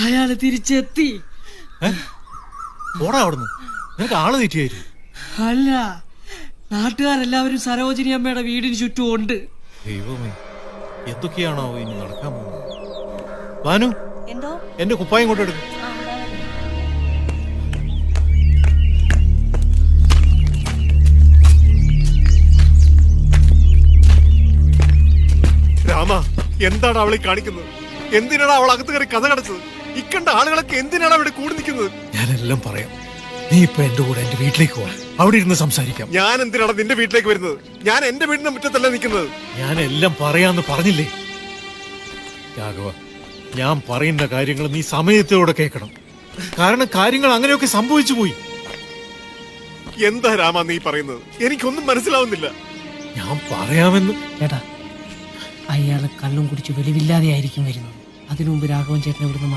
അയാള് തിരിച്ചെത്തി. ഓടാ അവിടുന്ന്, നിനക്ക് ആള് തെറ്റിയായിരുന്നു. അല്ല, നാട്ടുകാരെല്ലാവരും സരോജിനി അമ്മയുടെ വീടിന് ചുറ്റും ഉണ്ട്. ദൈവമേ, എന്തൊക്കെയാണോ ഇനി നടക്കാൻ പോകുന്നത്? ഭാനു, എന്തോ എന്റെ കുപ്പായം കൊണ്ട് എടുക്കും. രാമ, എന്താണ് അവളെ കാണിക്കുന്നത്? എന്തിനാണ് അവൾ അകത്ത് കയറി കഥ കടച്ചത്? ഇക്കണ്ട ആളുകളൊക്കെ എന്തിനാണ് അവിടെ കൂടി നിൽക്കുന്നത്? ഞാനെല്ലാം പറയാം. നീ ഇപ്പൊ എന്റെ കൂടെ എന്റെ വീട്ടിലേക്ക് പോവാ, അവിടെ ഇരുന്ന് സംസാരിക്കാം. ഞാൻ എന്തിനാണ് നിന്റെ വീട്ടിലേക്ക് വരുന്നത്? ഞാൻ എന്റെ വീടിന്റെ മുറ്റത്തല്ല നിൽക്കുന്നത്. ഞാനെല്ലാം പറയാന്ന് പറഞ്ഞില്ലേ രാഘവ? ഞാൻ പറയുന്ന കാര്യങ്ങൾ നീ സമയത്തോടെ കേൾക്കണം. കാരണം കാര്യങ്ങൾ അങ്ങനെയൊക്കെ സംഭവിച്ചു പോയി. എന്താ രാമ നീ പറയുന്നത്? എനിക്കൊന്നും മനസ്സിലാവുന്നില്ല. ഞാൻ പറയാമെന്ന്. ചേട്ടാ, അയാള് കള്ളും കുടിച്ച് വെളിവില്ലാതെ ആയിരിക്കും വരുന്നത്. അതിനു മുമ്പ് രാഘവൻ ചേട്ടനെ ഇവിടുന്ന്